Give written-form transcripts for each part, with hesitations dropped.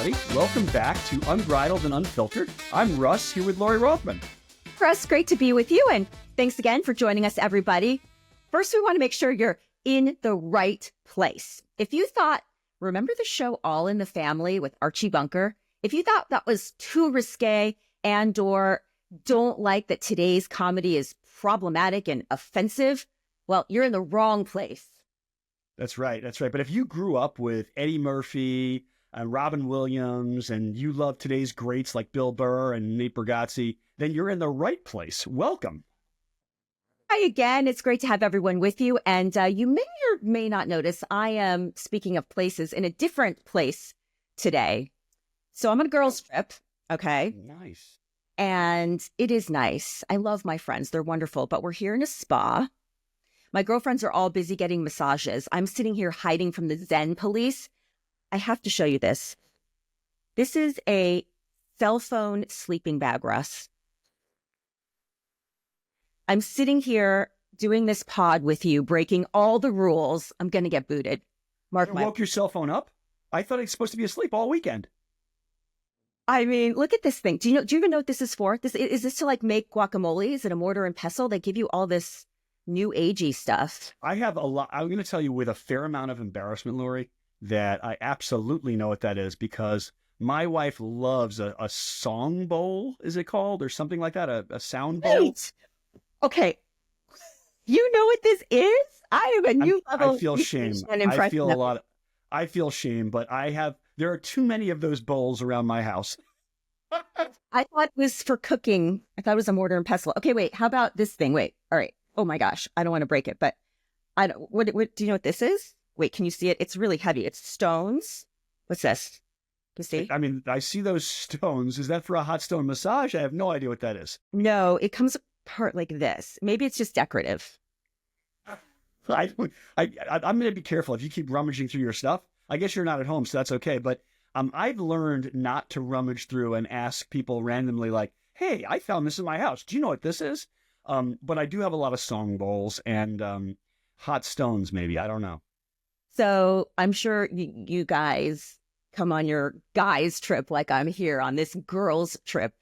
everybody. Welcome back to Unbridled and Unfiltered. I'm Russ, here with Lori Rothman. Russ, great to be with you, and thanks again for joining us, everybody. First, we want to make sure you're in the right place. If you thought, remember the show All in the Family with Archie Bunker? If you thought that was too risque and or don't like that today's comedy is problematic and offensive, well, you're in the wrong place. That's right. But if you grew up with Eddie Murphy and Robin Williams and you love today's greats like Bill Burr and Nate Bargatze, then you're in the right place. Welcome. Hi again. It's great to have everyone with you. And you may or may not notice I am, speaking of places, in a different place today. So I'm on a girls' trip. Okay. Nice. And it is nice. I love my friends. They're wonderful. But we're here in a spa. My girlfriends are all busy getting massages. I'm sitting here hiding from the Zen police. I have to show you this. This is a cell phone sleeping bag, Russ. I'm sitting here doing this pod with you, breaking all the rules. I'm going to get booted. You woke your cell phone up? I thought it's supposed to be asleep all weekend. I mean, look at this thing. Do you even know what this is for? Is this to like make guacamole? Is it a mortar and pestle? They give you all this new agey stuff. I have a lot. I'm going to tell you with a fair amount of embarrassment, Lori, that I absolutely know what that is because my wife loves a song bowl, is it called? Or something like that, a sound bowl. Wait. Okay. You know what this is? I am a new level. I feel shame. I feel shame, but there are too many of those bowls around my house. I thought it was for cooking. I thought it was a mortar and pestle. Okay, wait. How about this thing? Wait. All right. Oh my gosh. I don't want to break it, but what do you know what this is? Wait, can you see it? It's really heavy. It's stones. What's this? You see? I mean, I see those stones. Is that for a hot stone massage? I have no idea what that is. No, it comes apart like this. Maybe it's just decorative. I'm going to be careful if you keep rummaging through your stuff. I guess you're not at home, so that's okay. But I've learned not to rummage through and ask people randomly like, hey, I found this in my house. Do you know what this is? But I do have a lot of song bowls and hot stones, maybe. I don't know. So I'm sure you guys come on your guys trip like I'm here on this girls trip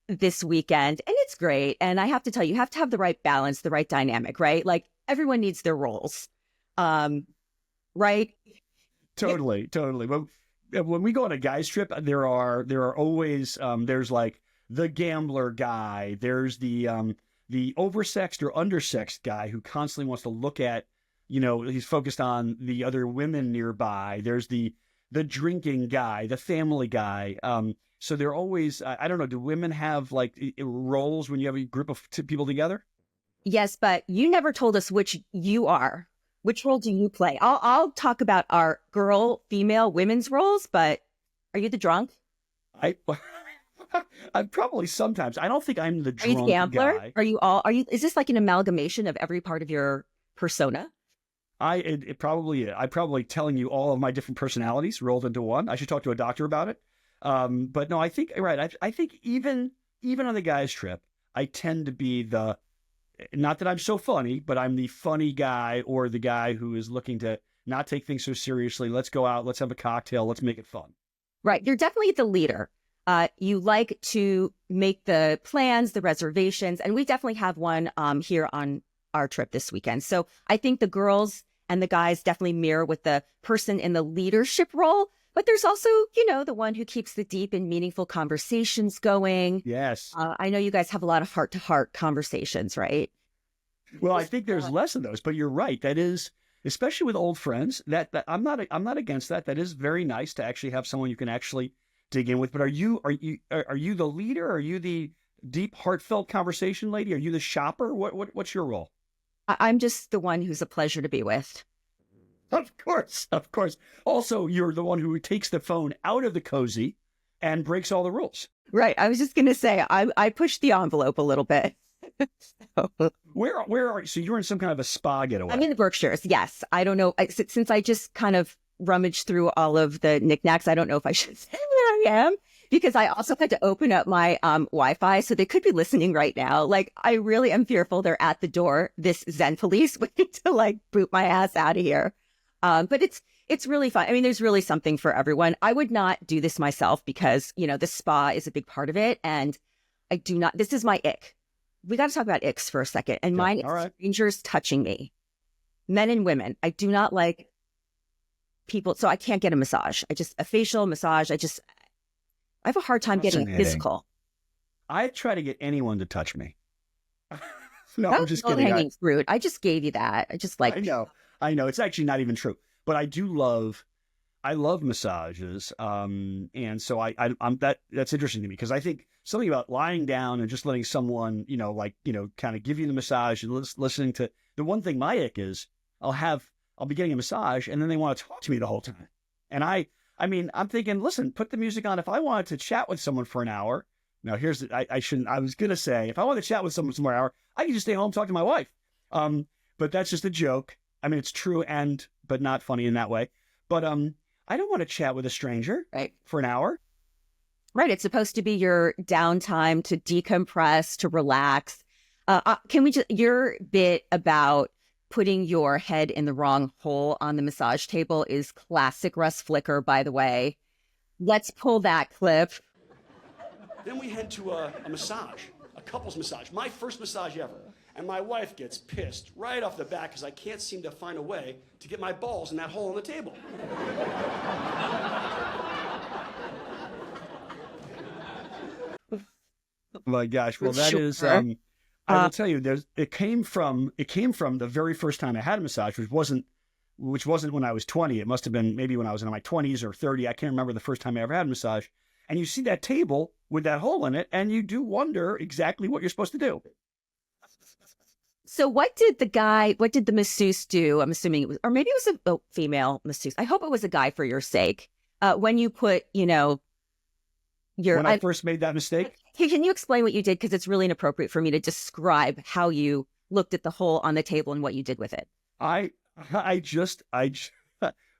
this weekend. And it's great. And I have to tell you, you have to have the right balance, the right dynamic, right? Like everyone needs their roles, right? Totally. When we go on a guys trip, there are always, there's like the gambler guy. There's the oversexed or undersexed guy who constantly wants to look at, he's focused on the other women nearby. There's the drinking guy, the family guy. So they're always, I don't know, do women have like roles when you have a group of people together? Yes, but you never told us which you are. Which role do you play? I'll talk about our girl, female, women's roles, but are you the drunk? I'm probably sometimes. I don't think I'm the drunk guy. Are you the gambler? Guy. Is this like an amalgamation of every part of your persona? It probably is. I'm probably telling you all of my different personalities rolled into one. I should talk to a doctor about it. But no, I think, right. I think even on the guys trip, I tend to be not that I'm so funny, but I'm the funny guy or the guy who is looking to not take things so seriously. Let's go out. Let's have a cocktail. Let's make it fun. Right. You're definitely the leader. You like to make the plans, the reservations, and we definitely have one here on our trip this weekend. So I think the girls and the guys definitely mirror with the person in the leadership role. But there's also, the one who keeps the deep and meaningful conversations going. Yes. I know you guys have a lot of heart-to-heart conversations, right? Well, I think there's less of those, but you're right. That is, especially with old friends, that I'm not against that. That is very nice to actually have someone you can actually dig in with. But are you the leader? Are you the deep, heartfelt conversation lady? Are you the shopper? What's your role? I'm just the one who's a pleasure to be with. Of course. Also, you're the one who takes the phone out of the cozy and breaks all the rules. Right. I was just going to say, I pushed the envelope a little bit. Where are you? So you're in some kind of a spa getaway. I'm in the Berkshires. Yes. I don't know. Since I just kind of rummaged through all of the knickknacks, I don't know if I should say where I am because I also had to open up my Wi-Fi. So they could be listening right now. Like, I really am fearful they're at the door, this Zen police, waiting to like boot my ass out of here. But It's really fun. I mean, there's really something for everyone. I would not do this myself because, the spa is a big part of it. And I do not, this is my ick. We got to talk about icks for a second. And mine is strangers touching me, men and women. I do not like people. So I can't get a massage. A facial massage. I have a hard time getting physical. I try to get anyone to touch me. No, that I'm just kidding. Hanging fruit. I just gave you that. I know. It's actually not even true. But I love massages. And so that's interesting to me because I think something about lying down and just letting someone, kind of give you the massage and listening to the one thing my ick is I'll be getting a massage and then they want to talk to me the whole time. And I mean, I'm thinking, listen, put the music on. If I wanted to chat with someone for an hour, now I was going to say, if I want to chat with someone for an hour, I can just stay home and talk to my wife. But that's just a joke. I mean, it's true but not funny in that way. But I don't want to chat with a stranger for an hour. Right. It's supposed to be your downtime to decompress, to relax. Your bit about putting your head in the wrong hole on the massage table is classic Russ Flicker, by the way. Let's pull that clip. Then we head to a massage, a couple's massage, my first massage ever. And my wife gets pissed right off the bat because I can't seem to find a way to get my balls in that hole on the table. Oh my gosh. Well, that is, I will tell you, it came from the very first time I had a massage, which wasn't when I was 20. It must have been maybe when I was in my 20s or 30. I can't remember the first time I ever had a massage. And you see that table with that hole in it, and you do wonder exactly what you're supposed to do. So what did the masseuse do? I'm assuming it was, or maybe it was a female masseuse. I hope it was a guy for your sake. When you put, when I first made that mistake. Can you explain what you did? Because it's really inappropriate for me to describe how you looked at the hole on the table and what you did with it. I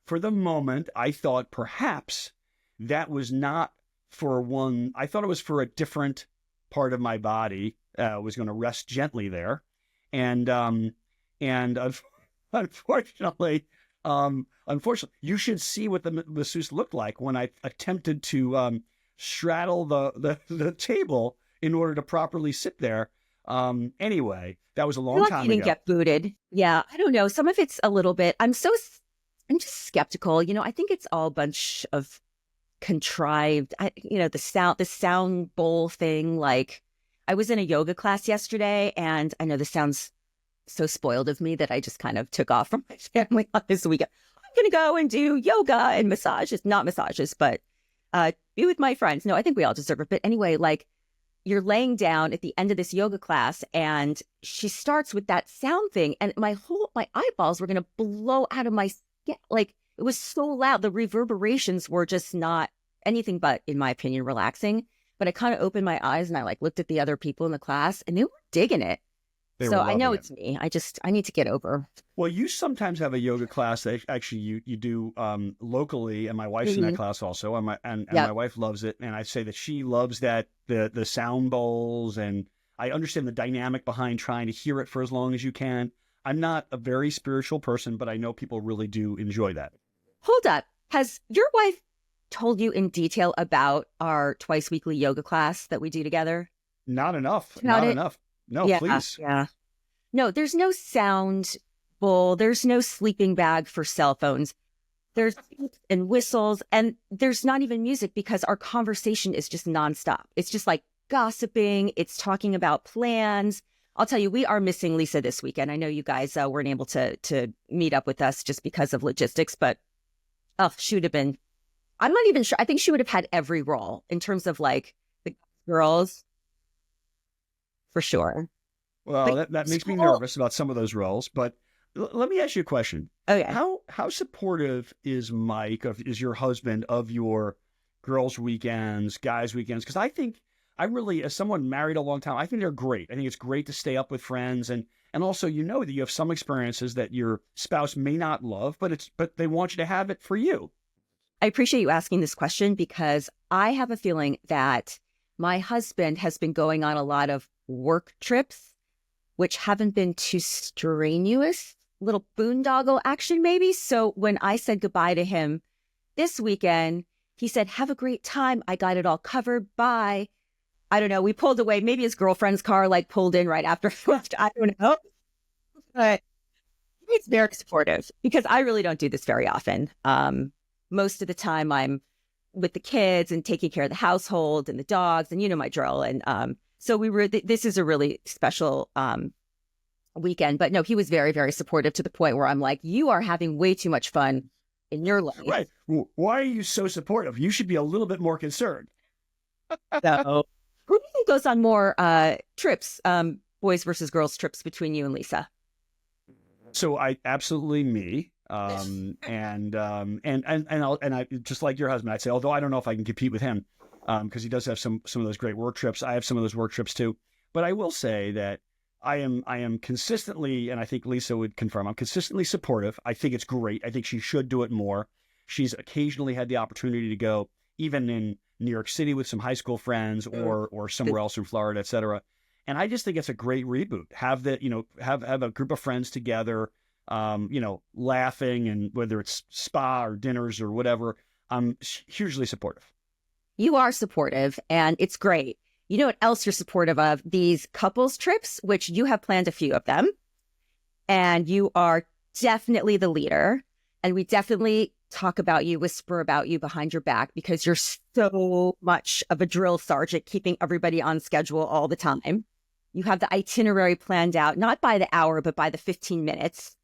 for the moment, I thought perhaps that was not for one. I thought it was for a different part of my body. Was going to rest gently there. And unfortunately, you should see what the masseuse looked like when I attempted to straddle the table in order to properly sit there. Anyway, that was a long time ago. You didn't get booted. Yeah, I don't know. Some of it's a little bit. I'm just skeptical. I think it's all a bunch of contrived. The sound bowl thing, like. I was in a yoga class yesterday, and I know this sounds so spoiled of me that I just kind of took off from my family on this weekend. I'm going to go and do yoga and massages, not massages, but be with my friends. No, I think we all deserve it. But anyway, like you're laying down at the end of this yoga class, and she starts with that sound thing, and my eyeballs were going to blow out of my skin. Like it was so loud. The reverberations were just not anything but, in my opinion, relaxing. But I kind of opened my eyes and I looked at the other people in the class and they were digging it. So I know it's me. I need to get over. Well, you sometimes have a yoga class that actually you do locally, and my wife's in that class also. And my wife loves it. And I say that she loves that the sound bowls, and I understand the dynamic behind trying to hear it for as long as you can. I'm not a very spiritual person, but I know people really do enjoy that. Hold up. Has your wife told you in detail about our twice weekly yoga class that we do together? Not enough. Not enough. No, yeah, please. Yeah. No, there's no sound bowl. There's no sleeping bag for cell phones. There's beeps and whistles, and there's not even music because our conversation is just nonstop. It's just like gossiping. It's talking about plans. I'll tell you, we are missing Lisa this weekend. I know you guys weren't able to meet up with us just because of logistics, but she would have been. I'm not even sure. I think she would have had every role in terms of like the girls, for sure. Well, that makes me nervous about some of those roles. But let me ask you a question. Okay. How supportive is Mike, is your husband, of your girls' weekends, guys' weekends? Because I really, as someone married a long time, I think they're great. I think it's great to stay up with friends, and also that you have some experiences that your spouse may not love, but they want you to have it for you. I appreciate you asking this question because I have a feeling that my husband has been going on a lot of work trips, which haven't been too strenuous little boondoggle action maybe. So when I said goodbye to him this weekend, he said, have a great time. I got it all covered. Bye. I don't know. We pulled away. Maybe his girlfriend's car like pulled in right after he left. I don't know. But it's very supportive because I really don't do this very often. Most of the time I'm with the kids and taking care of the household and the dogs and you know my drill. And so this is a really special weekend. But no, he was very, very supportive to the point where I'm like, you are having way too much fun in your life. Right. Why are you so supportive? You should be a little bit more concerned. So, who do you think goes on more trips, boys versus girls trips between you and Lisa? So I absolutely me. And I just like your husband, I'd say, although I don't know if I can compete with him, because he does have some of those great work trips. I have some of those work trips too. But I will say that I am consistently, and I think Lisa would confirm, I'm consistently supportive. I think it's great. I think she should do it more. She's occasionally had the opportunity to go, even in New York City with some high school friends or somewhere else in Florida, et cetera. And I just think it's a great reboot. Have a group of friends together, laughing, and whether it's spa or dinners or whatever, I'm hugely supportive. You are supportive, and it's great. You know what else you're supportive of? These couples trips, which you have planned a few of them, and you are definitely the leader. And we definitely talk about you, whisper about you behind your back because you're so much of a drill sergeant, keeping everybody on schedule all the time. You have the itinerary planned out, not by the hour, but by the 15 minutes.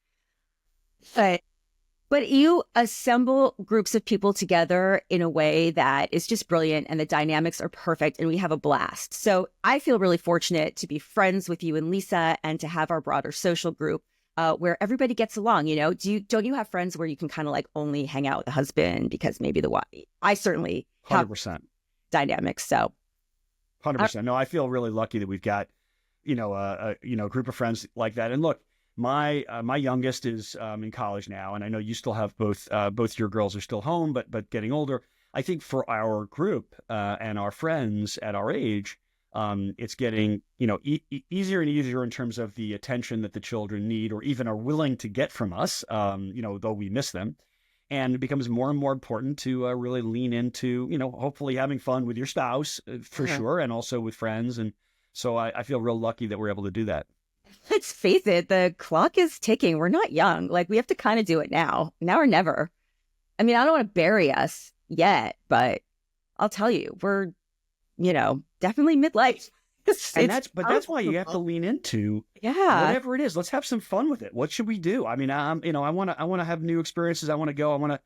But you assemble groups of people together in a way that is just brilliant, and the dynamics are perfect, and we have a blast. So I feel really fortunate to be friends with you and Lisa and to have our broader social group where everybody gets along. You know, don't you have friends where you can kind of like only hang out with the husband because maybe the wife? I certainly have 100% dynamics. So 100%. No, I feel really lucky that we've got, a group of friends like that. And look, my youngest is in college now, and I know you still have both your girls are still home, but getting older. I think for our group and our friends at our age, it's getting easier and easier in terms of the attention that the children need or even are willing to get from us. Though we miss them, and it becomes more and more important to really lean into hopefully having fun with your spouse for sure, and also with friends. And so I feel real lucky that we're able to do that. Let's face it, the clock is ticking. We're not young. Like, we have to kind of do it now or never. I mean, I don't want to bury us yet, but I'll tell you, we're, definitely midlife. That's why you have to lean into whatever it is. Let's have some fun with it. What should we do? I mean, I want to have new experiences. I want to go. I want to,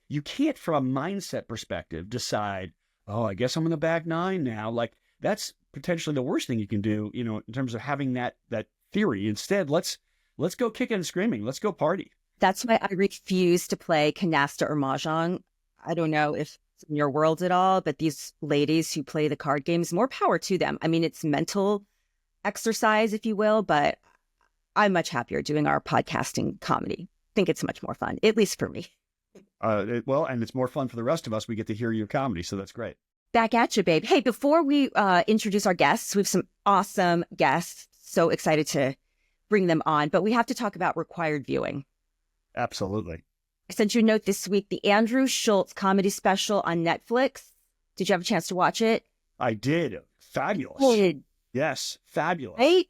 you can't from a mindset perspective decide, oh, I guess I'm in the back nine now. Like, that's potentially the worst thing you can do, in terms of having that theory. Instead, let's go kicking and screaming. Let's go party. That's why I refuse to play canasta or mahjong. I don't know if it's in your world at all, but these ladies who play the card games, more power to them. I mean, it's mental exercise, if you will, but I'm much happier doing our podcasting comedy. I think it's much more fun, at least for me. And it's more fun for the rest of us. We get to hear your comedy, so that's great. Back at you, babe. Hey, before we introduce our guests, we have some awesome guests. So excited to bring them on, but we have to talk about required viewing. Absolutely. I sent you a note this week, the Andrew Schultz comedy special on Netflix. Did you have a chance to watch it? I did. Fabulous. Yes, fabulous. Right?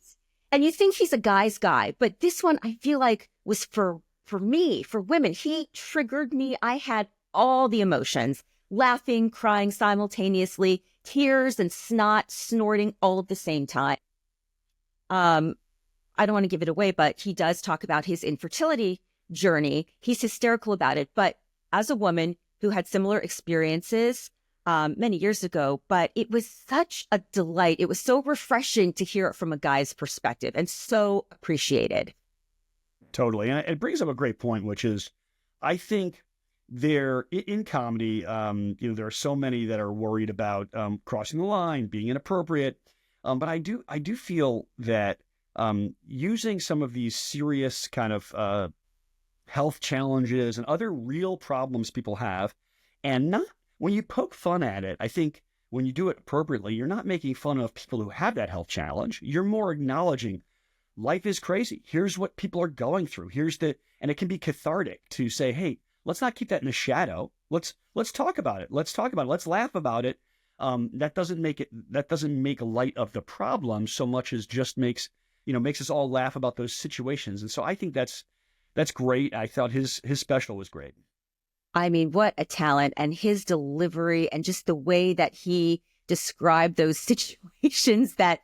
And you think he's a guy's guy, but this one I feel like was for me, for women. He triggered me. I had all the emotions, laughing, crying simultaneously, tears and snot, snorting all at the same time. I don't want to give it away, but he does talk about his infertility journey. He's hysterical about it. But as a woman who had similar experiences many years ago, but it was such a delight. It was so refreshing to hear it from a guy's perspective and so appreciated. Totally. And it brings up a great point, which is, I think there in comedy, there are so many that are worried about crossing the line, being inappropriate. But I do feel that using some of these serious kind of health challenges and other real problems people have, and not when you poke fun at it, I think when you do it appropriately, you're not making fun of people who have that health challenge. You're more acknowledging, life is crazy. Here's what people are going through. And it can be cathartic to say, hey, let's not keep that in the shadow. Let's talk about it. Let's talk about it. Let's laugh about it. That doesn't make light of the problem so much as just makes us all laugh about those situations. And so I think that's great. I thought his special was great. I mean, what a talent, and his delivery and just the way that he described those situations that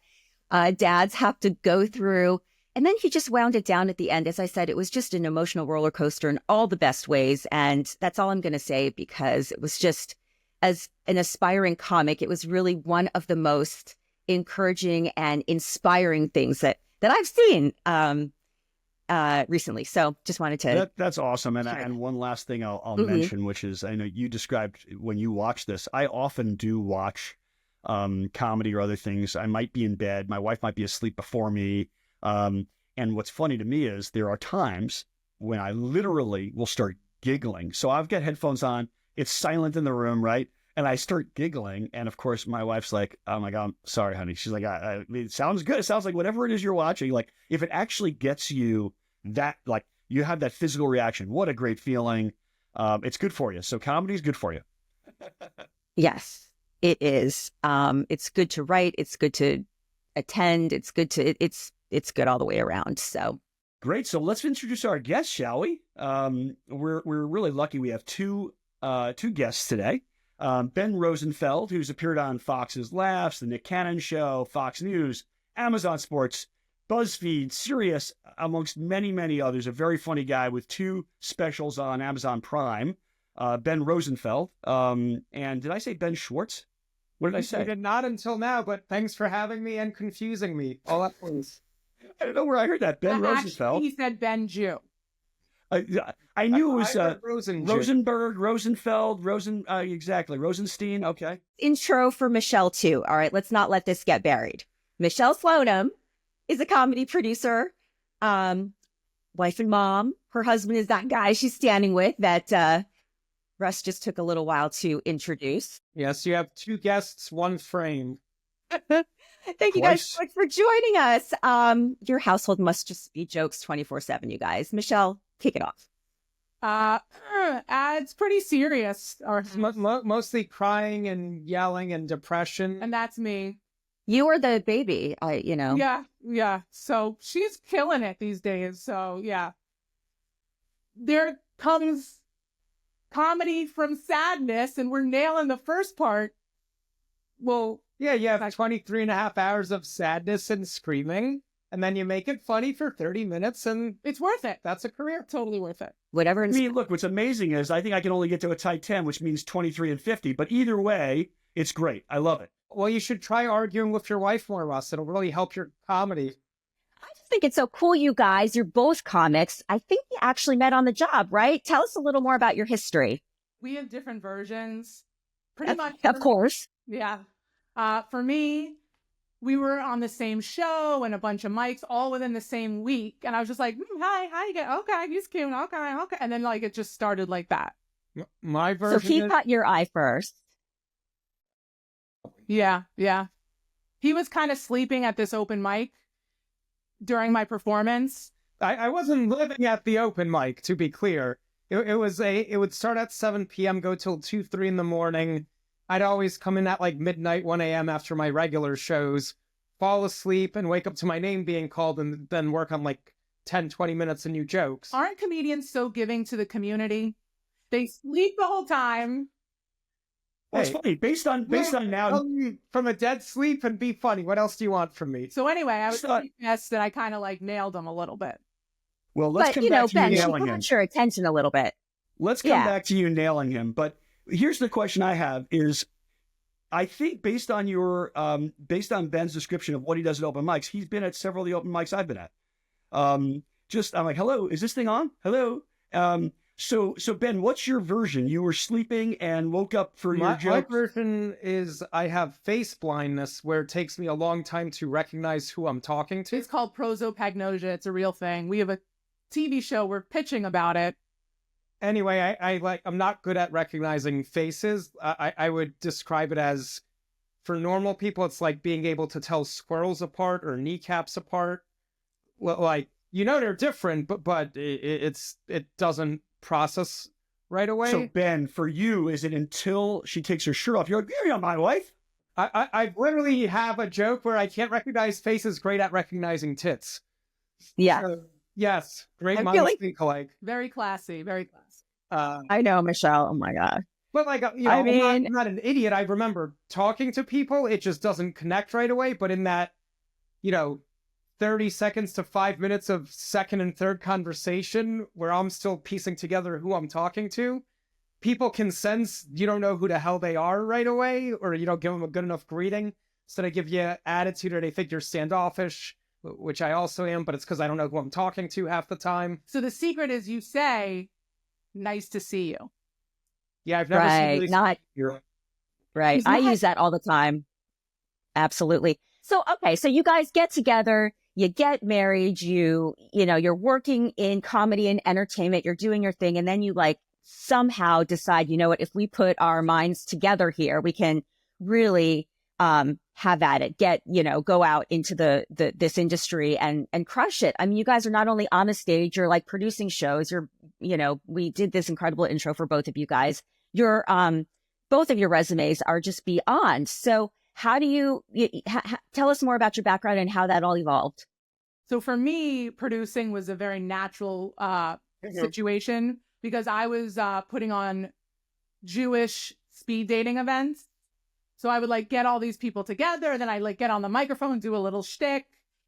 dads have to go through. And then he just wound it down at the end. As I said, it was just an emotional roller coaster in all the best ways. And that's all I'm going to say, because it was just, as an aspiring comic, it was really one of the most encouraging and inspiring things that I've seen recently. So just wanted to. That's awesome. And one last thing I'll mention, which is, I know you described when you watch this, I often do watch comedy or other things. I might be in bed. My wife might be asleep before me. And what's funny to me is there are times when I literally will start giggling. So I've got headphones on. It's silent in the room, right? And I start giggling. And of course, my wife's like, oh my God, I'm sorry, honey. She's like, I mean, it sounds good. It sounds like whatever it is you're watching, like if it actually gets you that, like you have that physical reaction, what a great feeling. It's good for you. So comedy is good for you. Yes, it is. It's good to write. It's good to attend. It's good it's good all the way around. So great. So let's introduce our guests, shall we? We're really lucky. We have two guests today. Ben Rosenfeld, who's appeared on Fox's Laughs, The Nick Cannon Show, Fox News, Amazon Sports, BuzzFeed, Sirius, amongst many, many others. A very funny guy with 2 specials on Amazon Prime. Ben Rosenfeld. And did I say Ben Schwartz? What did I say? You did not until now, but thanks for having me and confusing me all at once. I don't know where I heard that. Ben Rosenfeld. He said Ben Jew. I knew it was Rosenberg, Rosenfeld, exactly. Rosenstein. Okay. Intro for Michelle too. All right, let's not let this get buried. Michelle Slonim is a comedy producer, wife and mom. Her husband is that guy she's standing with that Russ just took a little while to introduce. Yes, you have 2 guests, 1 frame. Thank you guys so much for joining us. Your household must just be jokes 24/7, you guys. Michelle, kick it off. It's pretty serious. Mostly crying and yelling and depression. And that's me. You are the baby, Yeah. So she's killing it these days. So yeah. There comes comedy from sadness, and we're nailing the first part. Well, yeah, you have 23 and a half hours of sadness and screaming, and then you make it funny for 30 minutes, and it's worth it. That's a career. Totally worth it. Whatever. I mean, look, what's amazing is I think I can only get to a tight 10, which means 23 and 50. But either way, it's great. I love it. Well, you should try arguing with your wife more, Russ. It'll really help your comedy. I just think it's so cool, you guys. You're both comics. I think you actually met on the job, right? Tell us a little more about your history. We have different versions. Pretty much. Of course. Yeah. For me, we were on the same show and a bunch of mics all within the same week. And I was just like, hi, how you get? Okay, he's cute. Okay. And then it just started like that. My version. So he caught your eye first. Yeah. He was kind of sleeping at this open mic during my performance. I wasn't living at the open mic, to be clear. It would start at 7 p.m., go till 2, 3 in the morning. I'd always come in at like midnight, 1 a.m. after my regular shows, fall asleep and wake up to my name being called, and then work on like 10, 20 minutes of new jokes. Aren't comedians so giving to the community? They sleep the whole time. Well, it's funny. Based on now, from a dead sleep and be funny. What else do you want from me? So anyway, I was guess that I kind of like nailed them a little bit. Well, let's come back to Ben, you nailing him. Got your attention a little bit. Let's come back to you nailing him. But here's the question I have is, I think based on Ben's description of what he does at open mics, he's been at several of the open mics I've been at. I'm like, hello, is this thing on? Hello. So Ben, what's your version? You were sleeping and woke up for your jokes? My version is I have face blindness, where it takes me a long time to recognize who I'm talking to. It's called prosopagnosia. It's a real thing. We have a TV show. We're pitching about it. Anyway, I'm not good at recognizing faces. I would describe it as, for normal people, it's like being able to tell squirrels apart or kneecaps apart. like, they're different, but it doesn't process right away. So Ben, for you, is it until she takes her shirt off, you're like, you're not my wife? I literally have a joke where I can't recognize faces, great at recognizing tits. Yeah. So, yes, great I minds feel like- think alike. Very classy, very classy. I know, Michelle. Oh my God. But like, I mean- I'm not an idiot. I remember talking to people. It just doesn't connect right away. But in that, 30 seconds to 5 minutes of second and third conversation where I'm still piecing together who I'm talking to, people can sense you don't know who the hell they are right away, or you don't give them a good enough greeting. So they give you attitude, or they think you're standoffish, which I also am, but it's because I don't know who I'm talking to half the time. So the secret is you say, "Nice to see you." Yeah, I've never Right, seen not- really Right. It's I not- use that all the time. Absolutely. So, okay. So you guys get together, you get married, you're working in comedy and entertainment, you're doing your thing. And then you like somehow decide, you know what, if we put our minds together here, we can really, have at it, go out into this industry and crush it. I mean, you guys are not only on the stage, you're like producing shows, we did this incredible intro for both of you guys. Both of your resumes are just beyond. So how do you tell us more about your background and how that all evolved? So for me, producing was a very natural situation because I was putting on Jewish speed dating events. So I would like get all these people together, and then I like get on the microphone, do a little shtick.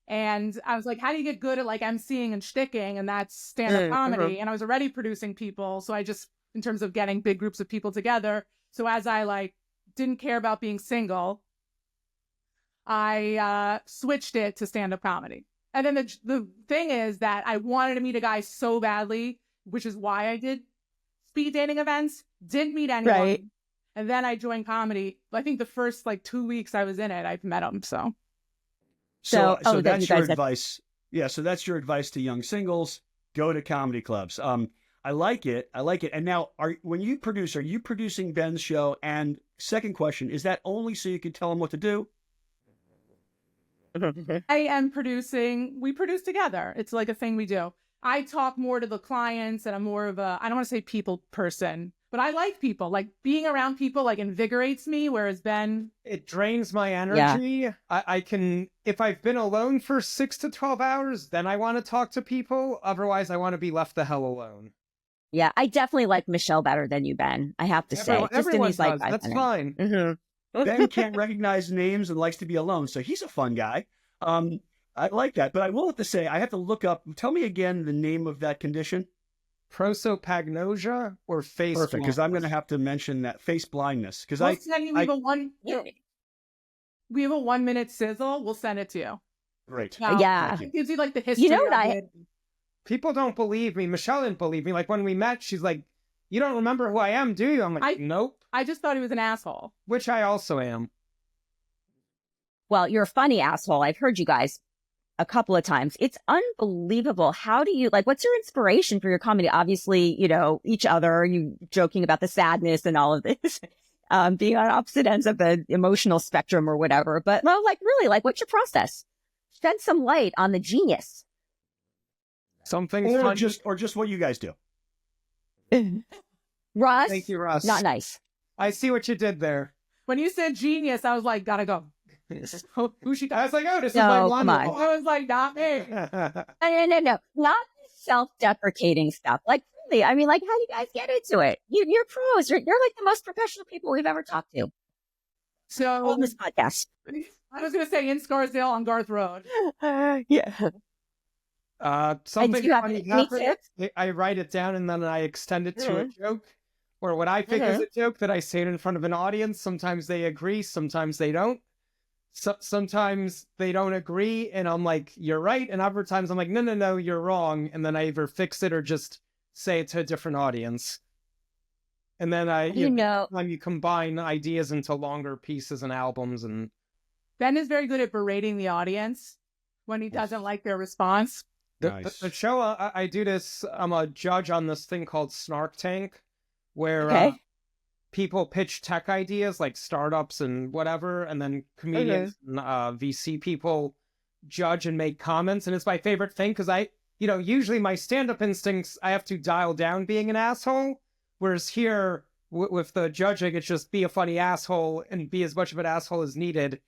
And I was like, how do you get good at like emceeing and shticking? And that's stand-up comedy. And I was already producing people. So I just, in terms of getting big groups of people together. So as I like didn't care about being single, I switched it to stand-up comedy. And then the thing is that I wanted to meet a guy so badly, which is why I did speed dating events, didn't meet anyone. Right. And then I joined comedy. I think the first like 2 weeks I was in it, I've met him. So So then that's you your guys have- advice. Yeah. So that's your advice to young singles. Go to comedy clubs. I like it. And now when you produce, are you producing Ben's show? And second question, is that only so you can tell him what to do? I am producing. We produce together. It's like a thing we do. I talk more to the clients, and I'm more of a, I don't want to say people person, but I like people. Like being around people like invigorates me, whereas Ben, it drains my energy. I can, if I've been alone for 6 to 12 hours, then I want to talk to people. Otherwise, I want to be left the hell alone. Yeah, I definitely like Michelle better than you, Ben. I have to say, just in Everyone these like does. 5 That's minutes. fine. Mm-hmm. Ben can't recognize names and likes to be alone, so he's a fun guy. I like that, but I will have to say, I have to look up. Tell me again the name of that condition. Prosopagnosia or face Perfect, because I'm going to blindness? have to mention that face blindness. Because we'll send you. We have a 1 minute sizzle. We'll send it to you. Great. Yeah. Thank you. It gives you like the history. You know what of I- it. People don't believe me. Michelle didn't believe me. Like when we met, she's like, "You don't remember who I am, do you?" I'm like, "Nope." I just thought he was an asshole. Which I also am. Well, you're a funny asshole. I've heard you guys a couple of times. It's unbelievable. How do you what's your inspiration for your comedy? Obviously, each other, you joking about the sadness and all of this, being on opposite ends of the emotional spectrum or whatever. But really, what's your process? Shed some light on the genius. Something Or fun. just what you guys do. Russ, Thank you, Russ. not nice. I see what you did there. When you said genius, I was like, gotta go. Who she? I was like, "Oh, this No, is my come one." on. I was like, not me. No, not self-deprecating stuff. Really, I mean, how do you guys get into it? You're pros. You're like the most professional people we've ever talked to So on this podcast. I was gonna say in Scarsdale on Garth Road. Yeah. Something do you have funny any happened. tips? I write it down and then I extend it to a joke, or what I think is a joke that I say it in front of an audience. Sometimes they agree, sometimes they don't. Sometimes they don't agree, and I'm like, "You're right," and other times I'm like, "No, you're wrong," and then I either fix it or just say it to a different audience. And then you combine ideas into longer pieces and albums, and Ben is very good at berating the audience when he doesn't like their response. Nice. The show, I do this, I'm a judge on this thing called Snark Tank, where Okay. people pitch tech ideas like startups and whatever, and then comedians and VC people judge and make comments, and it's my favorite thing because usually my stand-up instincts, I have to dial down being an asshole, whereas here with the judging, it's just be a funny asshole and be as much of an asshole as needed,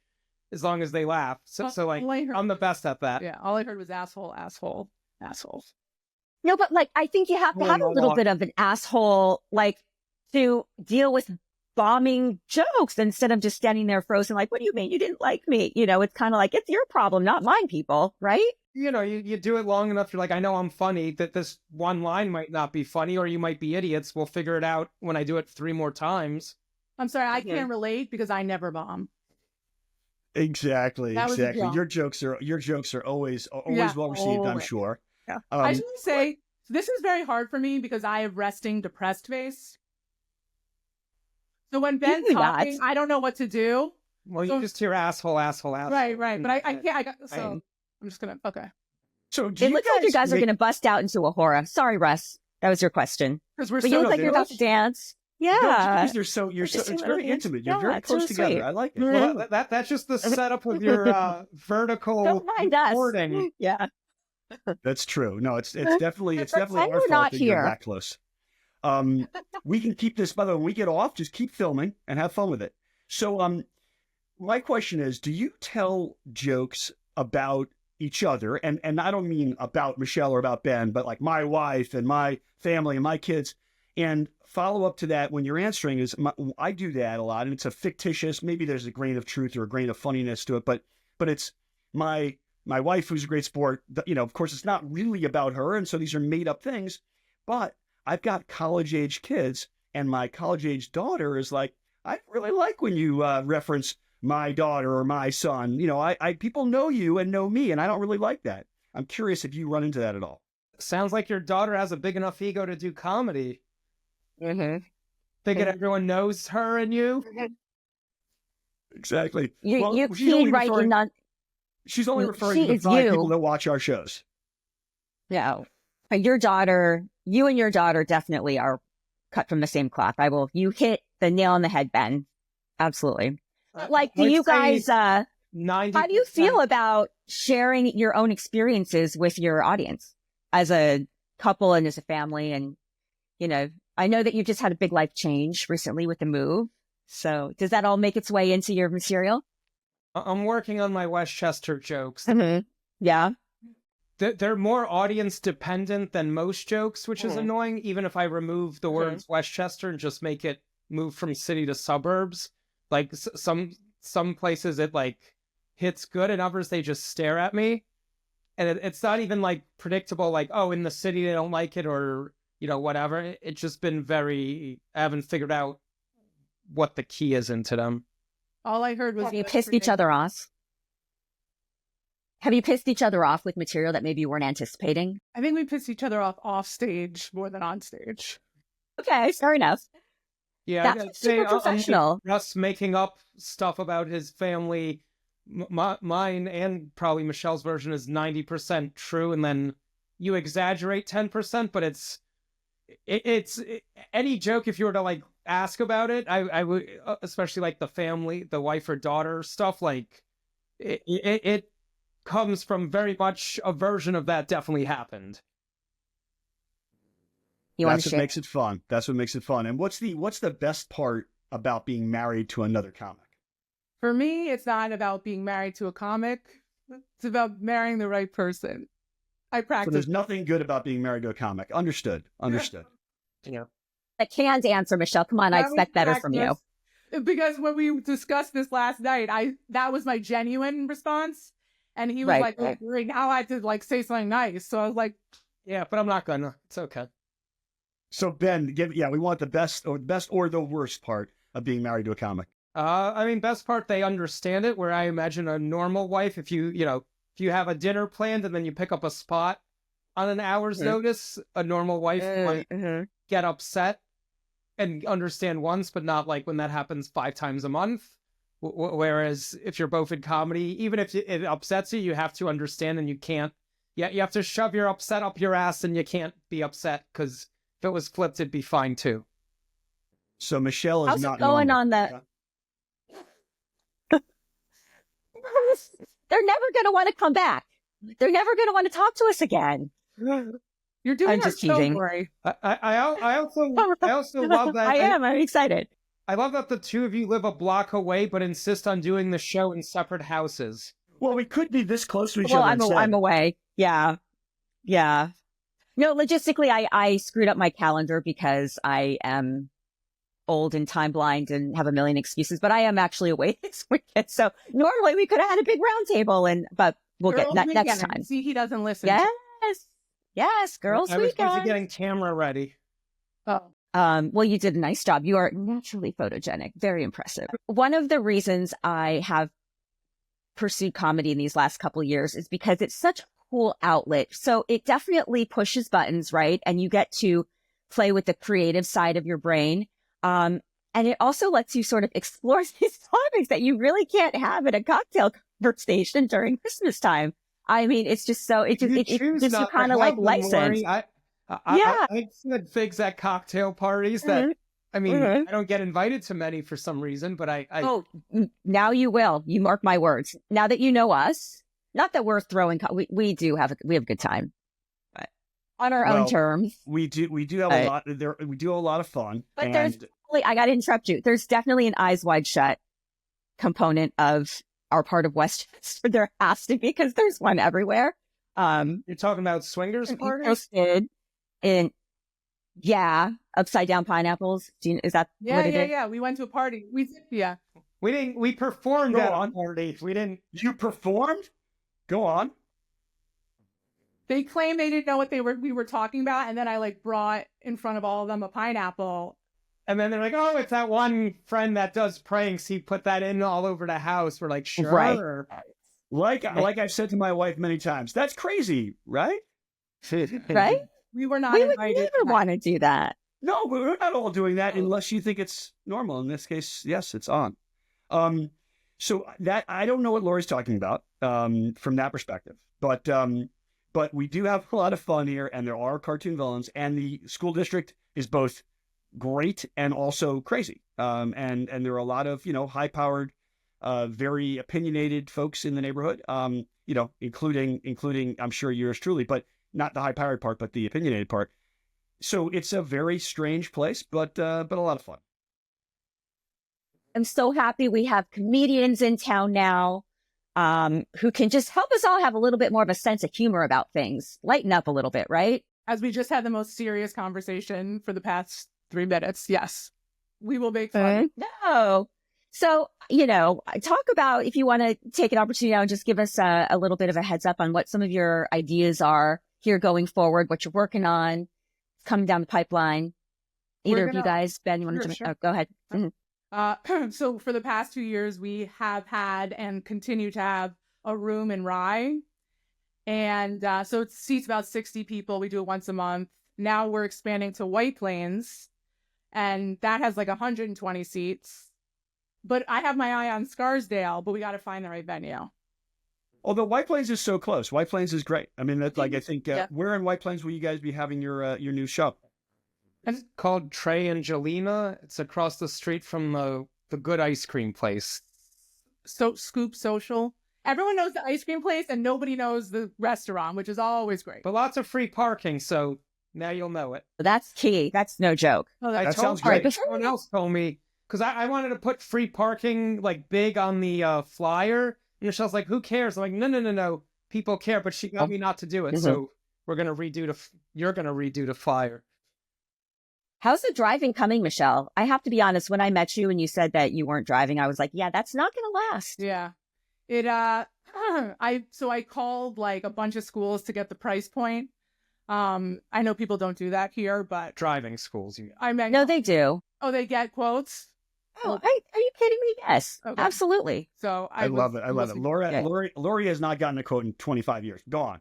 as long as they laugh. So like, I'm the best at that. Yeah, all I heard was asshole, asshole, asshole. No, but like, I think you have to have a little bit of an asshole, like, to deal with bombing jokes instead of just standing there frozen, like, what do you mean? You didn't like me? It's kind of like, it's your problem, not mine, people, right? You do it long enough, you're like, I know I'm funny, that this one line might not be funny, or you might be idiots. We'll figure it out when I do it 3 more times. I'm sorry, I can't relate because I never bomb. Exactly. Your jokes are always well received, I'm sure. Yeah. I should say, this is very hard for me because I have resting depressed face. So when Ben's talking, I don't know what to do. Well, you just hear asshole. Right. But I can't. I'm just going to, okay. So it looks like you guys are going to bust out into a horror. Sorry, Russ. That was your question. Because we're but you look like you're about to dance. Yeah. Because it's very intimate. You're very close together. Sweet. I like it. Well, that's just the setup with your vertical Don't mind recording. Us. Yeah. That's true. No, it's definitely our fault that you're that close. We can keep this, by the way, when we get off, just keep filming and have fun with it. So my question is, do you tell jokes about each other? And I don't mean about Michelle or about Ben, but like my wife and my family and my kids. And follow up to that when you're answering is, I do that a lot, and it's a fictitious, maybe there's a grain of truth or a grain of funniness to it, but it's my wife, who's a great sport, of course, it's not really about her. And so these are made up things, but I've got college age kids, and my college age daughter is like, I really like when you reference my daughter or my son. People know you and know me, and I don't really like that. I'm curious if you run into that at all. Sounds like your daughter has a big enough ego to do comedy. Mm-hmm. Thinking everyone knows her and you. Exactly. She's only referring to the 5 people that watch our shows. No. Your daughter, you and your daughter definitely are cut from the same cloth. You hit the nail on the head, Ben. Absolutely. Do you guys, how do you feel about sharing your own experiences with your audience as a couple and as a family? And, I know that you just had a big life change recently with the move. So does that all make its way into your material? I'm working on my Westchester jokes. Mm-hmm. Yeah. They're more audience dependent than most jokes, which is annoying. Even if I remove the words Westchester and just make it move from city to suburbs, like some places it like hits good, and others they just stare at me, and it's not even like predictable. Like, oh, in the city they don't like it, or whatever. It's just been I haven't figured out what the key is into them. All I heard was you pissed each other off. Have you pissed each other off with material that maybe you weren't anticipating? I think we pissed each other off stage more than on stage. Okay, fair enough. Yeah, that's super professional. Russ making up stuff about his family. Mine and probably Michelle's version is 90% true, and then you exaggerate 10%. But it's any joke. If you were to like ask about it, I would, especially like the family, the wife or daughter stuff. Like it comes from very much a version of that definitely happened. That's what makes it fun. That's what makes it fun. And what's the best part about being married to another comic? For me, it's not about being married to a comic. It's about marrying the right person. I practice. So there's nothing good about being married to a comic. Understood. Yeah. A canned answer, Michelle. Come on, I expect better from you. Because when we discussed this last night, that was my genuine response. And he was right now I had to like say something nice. So I was like, yeah, but I'm not gonna. It's okay. So Ben, we want the best or the worst part of being married to a comic. Best part, they understand it. Where I imagine a normal wife, if you have a dinner planned and then you pick up a spot on an hour's notice, a normal wife might get upset and understand once, but not like when that happens 5 times a month. Whereas if you're both in comedy, even if it upsets you, you have to understand, and you can't. Yeah, you have to shove your upset up your ass, and you can't be upset, because if it was flipped, it'd be fine too. So Michelle is How's not it going normal. on that? they're never going to want to come back. They're never going to want to talk to us again. You're doing I'm our just show, teasing. Lori. I also love that. I am. I'm excited. I love that the two of you live a block away, but insist on doing the show in separate houses. Well, we could be this close to each Well, other. I'm away. Yeah. Yeah. No, logistically, I screwed up my calendar because I am old and time blind and have a million excuses, but I am actually away this weekend. So normally we could have had a big round table, but we'll Girls' get that next weekend. time. See, he doesn't listen. Yes, girls' I was busy weekend. getting camera ready. Oh. Well, you did a nice job. You are naturally photogenic. Very impressive. One of the reasons I have pursued comedy in these last couple of years is because it's such a cool outlet. So it definitely pushes buttons, right? And you get to play with the creative side of your brain. And it also lets you sort of explore these topics that you really can't have at a cocktail conversation during Christmas time. I mean, it's just so, it gives you kind of like license. I said figs at cocktail parties that, I mean, Mhm. I don't get invited to many for some reason, but Now you will. You mark my words. Now that you know us, not that we're throwing, we have a good time, but on our own terms. We do have a lot there. We do have a lot of fun. But and there's I got to interrupt you. There's definitely an eyes wide shut component of our part of Westchester. There has to be, because there's one everywhere. you're talking about swingers parties? Interested in, upside down pineapples. Is that what it is? Yeah. We went to a party. We performed Go at on. a party. We didn't. You performed? Go on. They claimed they didn't know what we were talking about, and then I brought in front of all of them a pineapple. And then they're like, oh, it's that one friend that does pranks. He put that in all over the house. We're like, sure. Right. Like I've said to my wife many times, that's crazy, right? Right? We were not We would invited. never want to do that. No, we're not all doing that unless you think it's normal. In this case, yes, it's on. So that I don't know what Lori's talking about from that perspective, but we do have a lot of fun here, and there are cartoon villains, and the school district is both great and also crazy. And there are a lot of high-powered, very opinionated folks in the neighborhood. Including I'm sure yours truly, but not the high-powered part, but the opinionated part. So it's a very strange place, but a lot of fun. I'm so happy we have comedians in town now who can just help us all have a little bit more of a sense of humor about things. Lighten up a little bit, right? As we just had the most serious conversation for the past 3 minutes. Yes. We will make fun. No. So, talk about, if you want to take an opportunity now and just give us a little bit of a heads up on what some of your ideas are here going forward, what you're working on, coming down the pipeline. Either of you guys, Ben, you want to? Sure. Oh, go ahead. So for the past 2 years, we have had and continue to have a room in Rye. And so it seats about 60 people. We do it once a month. Now we're expanding to White Plains, and that has 120 seats. But I have my eye on Scarsdale, but we got to find the right venue. Although White Plains is so close. White Plains is great. I mean, that's I think, where in White Plains will you guys be having your new show? It's called Trey Angelina. It's across the street from the good ice cream place. So Scoop Social. Everyone knows the ice cream place, and nobody knows the restaurant, which is always great. But lots of free parking, so now you'll know it. That's key. That's no joke. Oh, That sounds All right, great. Someone else told me, because I wanted to put free parking big on the flyer. And Michelle's like, who cares? I'm like, no. People care, but she got me not to do it. So you're going to redo the flyer. How's the driving coming, Michelle? I have to be honest. When I met you and you said that you weren't driving, I was like, yeah, that's not going to last. Yeah. I called a bunch of schools to get the price point. I know people don't do that here, but Driving schools, you mean? I meant, No, they do. oh, they get quotes. Oh, are you kidding me? Yes, Okay. absolutely. So I love it. Yeah. Lori has not gotten a quote in 25 years. Go on.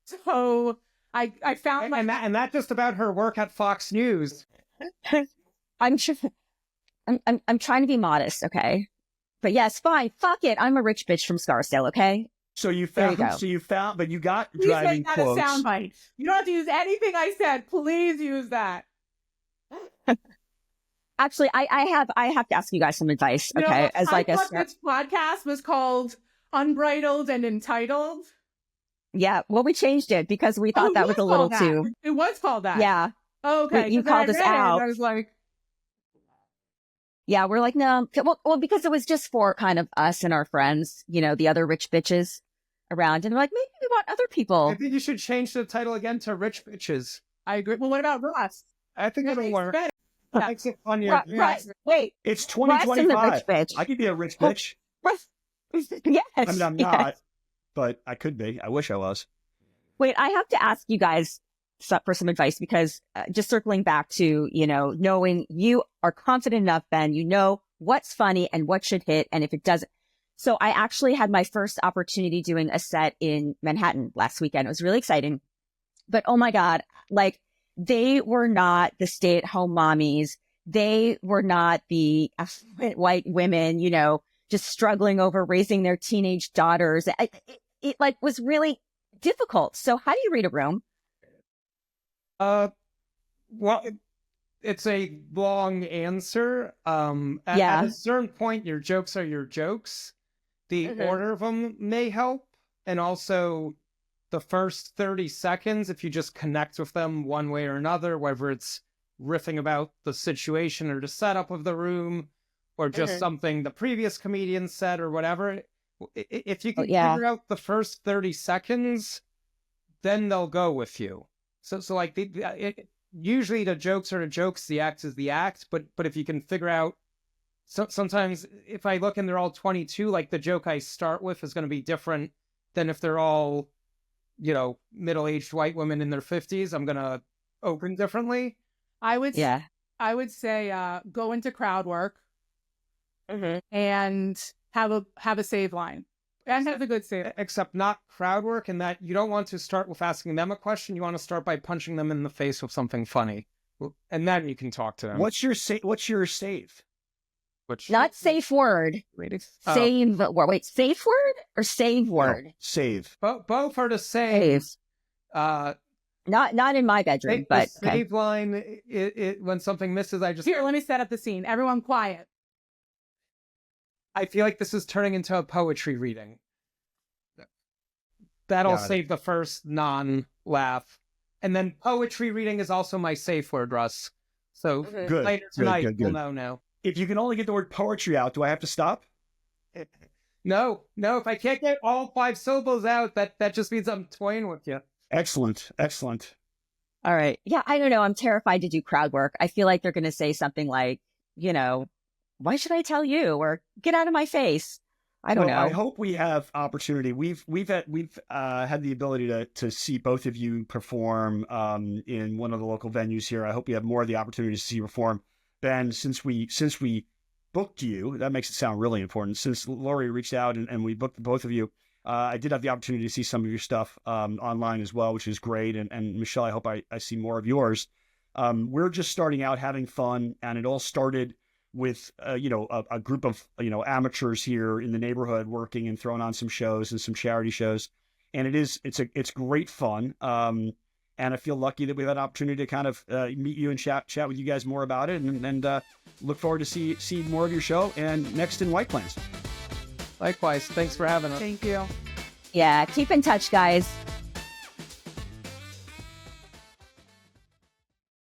So I found and that just about her work at Fox News. I'm trying to be modest, okay? But yes, fine. Fuck it. I'm a rich bitch from Scarsdale, okay? So you There found. you go. But you got Please driving make that quotes. a soundbite. You don't have to use anything I said. Please use that. Actually, I have to ask you guys some advice, okay? I thought a this podcast was called Unbridled and Entitled. Yeah. Well, we changed it because we thought that was a little too. It was called that. Yeah. Okay. You called us out. I was like, Yeah. We're like, no. Well, because it was just for kind of us and our friends, the other rich bitches around. And we're like, maybe we want other people. I think you should change the title again to Rich Bitches. I agree. Well, what about Russ? I think it'll work. Better. That makes it funnier. Right. Wait. It's Russ and the 2025. rich bitch. I could be a rich bitch. Russ. Yes. I mean, I'm yes. not, but I could be. I wish I was. Wait, I have to ask you guys for some advice because just circling back to, knowing you are confident enough, Ben, you know what's funny and what should hit. And if it doesn't. So I actually had my first opportunity doing a set in Manhattan last weekend. It was really exciting. But oh my God, like they were not the stay-at-home mommies. They were not the affluent white women, just struggling over raising their teenage daughters. It like was really difficult. So how do you read a room? Well, it's a long answer. At a certain point, your jokes are your jokes. The order of them may help. And also the first 30 seconds, if you just connect with them one way or another, whether it's riffing about the situation or the setup of the room, or just something the previous comedian said or whatever. If you can figure out the first 30 seconds, then they'll go with you. So like usually the jokes are the jokes, the act is the act. But if you can figure out, sometimes if I look and they're all 22, like the joke I start with is going to be different than if they're all, middle-aged white women in their 50s. I'm going to open differently. I would say go into crowd work and have a save line. And have a good save. Except not crowd work, in that you don't want to start with asking them a question. You want to start by punching them in the face with something funny. And then you can talk to them. What's your save? Not safe word. Save word. Wait, safe word or save word? No, save. Both are the same. Save. Not in my bedroom, but the save line. When something misses, I just let me set up the scene. Everyone quiet. I feel like this is turning into a poetry reading. That'll save the first non-laugh. And then poetry reading is also my safe word, Russ. So later tonight, we'll know now. If you can only get the word poetry out, do I have to stop? No. If I can't get all 5 syllables out, that just means I'm toying with you. Excellent. All right. Yeah, I don't know. I'm terrified to do crowd work. I feel like they're going to say something like, why should I tell you? Or get out of my face. I don't know. I hope we have opportunity. We've had the ability to see both of you perform in one of the local venues here. I hope we have more of the opportunity to see you perform. Ben, since we booked you, that makes it sound really important. Since Lori reached out and we booked both of you, I did have the opportunity to see some of your stuff online as well, which is great. And Michelle, I hope I see more of yours. We're just starting out having fun, and it all started with a group of amateurs here in the neighborhood working and throwing on some shows and some charity shows, and it's great fun. And I feel lucky that we've had an opportunity to kind of meet you and chat with you guys more about it, and look forward to see more of your show and next in White Plains. Likewise, thanks for having us. Thank you. Yeah, keep in touch, guys.